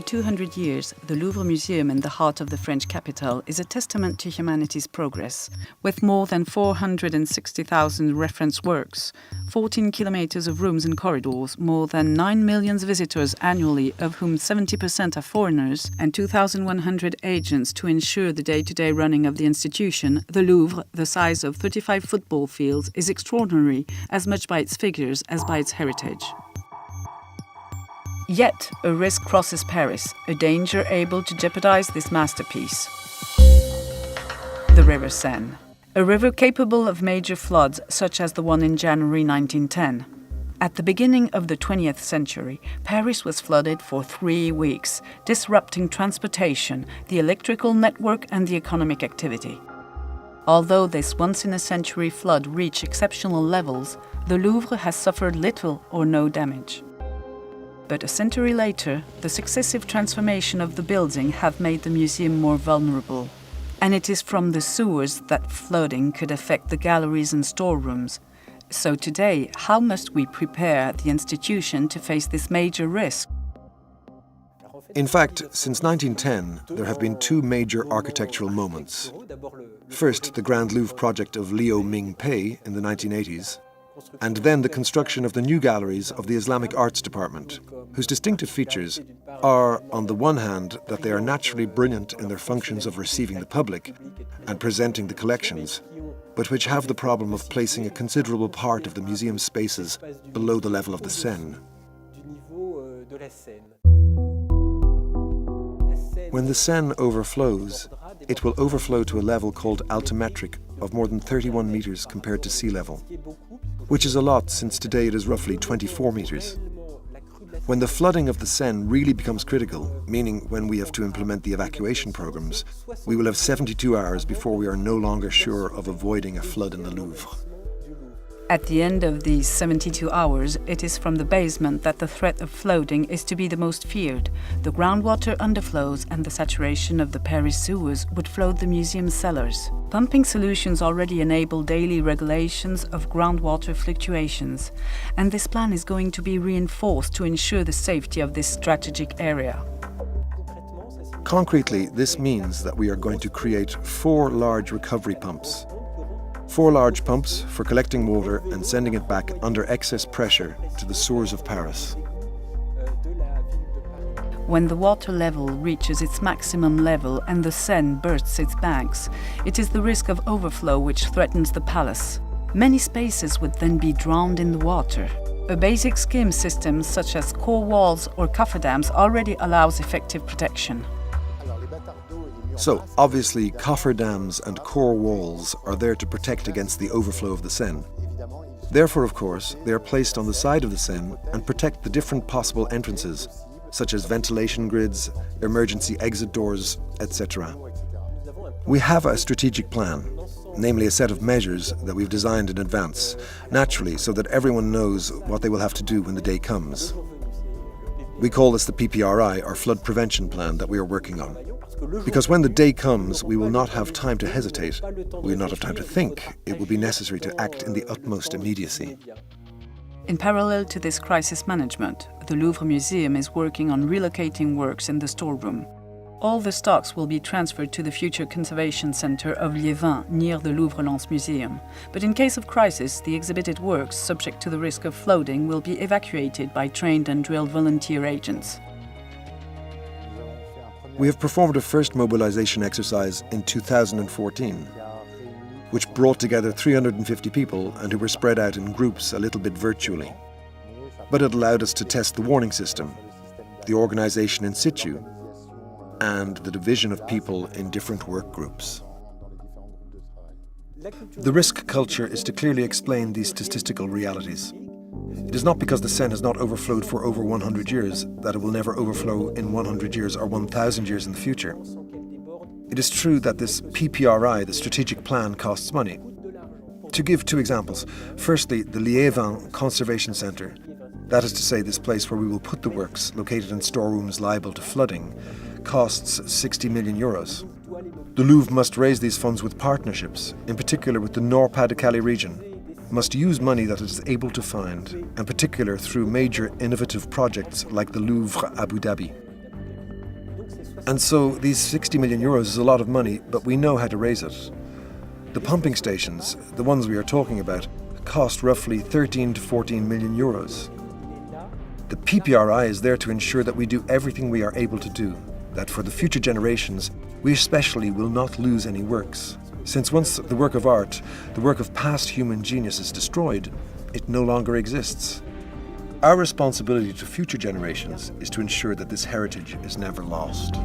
200 years, the Louvre Museum in the heart of the French capital is a testament to humanity's progress. With more than 460,000 reference works, 14 kilometers of rooms and corridors, more than 9 million visitors annually, of whom 70% are foreigners, and 2,100 agents to ensure the day-to-day running of the institution, the Louvre, the size of 35 football fields, is extraordinary, as much by its figures as by its heritage. Yet, a risk crosses Paris, a danger able to jeopardize this masterpiece. The River Seine. A river capable of major floods, such as the one in January 1910. At the beginning of the 20th century, Paris was flooded for 3 weeks, disrupting transportation, the electrical network and the economic activity. Although this once-in-a-century flood reached exceptional levels, the Louvre has suffered little or no damage. But a century later, the successive transformation of the building have made the museum more vulnerable. And it is from the sewers that flooding could affect the galleries and storerooms. So today, how must we prepare the institution to face this major risk? In fact, since 1910, there have been 2 major architectural moments. First, the Grand Louvre project of Liu Ming-pei in the 1980s, and then the construction of the new galleries of the Islamic Arts Department, whose distinctive features are, on the one hand, that they are naturally brilliant in their functions of receiving the public and presenting the collections, but which have the problem of placing a considerable part of the museum spaces below the level of the Seine. When the Seine overflows, it will overflow to a level called altimetric of more than 31 meters compared to sea level, which is a lot since today it is roughly 24 meters. When the flooding of the Seine really becomes critical, meaning when we have to implement the evacuation programs, we will have 72 hours before we are no longer sure of avoiding a flood in the Louvre. At the end of these 72 hours, it is from the basement that the threat of flooding is to be the most feared. The groundwater underflows and the saturation of the Paris sewers would flood the museum's cellars. Pumping solutions already enable daily regulations of groundwater fluctuations, and this plan is going to be reinforced to ensure the safety of this strategic area. Concretely, this means that we are going to create 4 large recovery pumps. 4 large pumps for collecting water and sending it back under excess pressure to the sewers of Paris. When the water level reaches its maximum level and the Seine bursts its banks, it is the risk of overflow which threatens the palace. Many spaces would then be drowned in the water. A basic skim system such as core walls or cofferdams already allows effective protection. So, obviously, cofferdams and core walls are there to protect against the overflow of the Seine. Therefore, of course, they are placed on the side of the Seine and protect the different possible entrances, such as ventilation grids, emergency exit doors, etc. We have a strategic plan, namely a set of measures that we've designed in advance, naturally, so that everyone knows what they will have to do when the day comes. We call this the PPRI, our flood prevention plan that we are working on. Because when the day comes, we will not have time to hesitate, we will not have time to think, it will be necessary to act in the utmost immediacy. In parallel to this crisis management, the Louvre Museum is working on relocating works in the storeroom. All the stocks will be transferred to the future conservation center of Liévin near the Louvre-Lens Museum. But in case of crisis, the exhibited works, subject to the risk of flooding, will be evacuated by trained and drilled volunteer agents. We have performed a first mobilization exercise in 2014, which brought together 350 people and who were spread out in groups a little bit virtually. But it allowed us to test the warning system, the organization in situ, and the division of people in different work groups. The risk culture is to clearly explain these statistical realities. It is not because the Seine has not overflowed for over 100 years that it will never overflow in 100 years or 1,000 years in the future. It is true that this PPRI, the strategic plan, costs money. To give 2 examples, firstly, the Liévin Conservation Centre, that is to say this place where we will put the works, located in storerooms liable to flooding, costs 60 million euros. The Louvre must raise these funds with partnerships, in particular with the Nord-Pas-de-Calais region, must use money that it is able to find, in particular through major innovative projects like the Louvre Abu Dhabi. And so these 60 million euros is a lot of money, but we know how to raise it. The pumping stations, the ones we are talking about, cost roughly 13 to 14 million euros. The PPRI is there to ensure that we do everything we are able to do, that for the future generations, we especially will not lose any works. Since once the work of art, the work of past human genius is destroyed, it no longer exists. Our responsibility to future generations is to ensure that this heritage is never lost.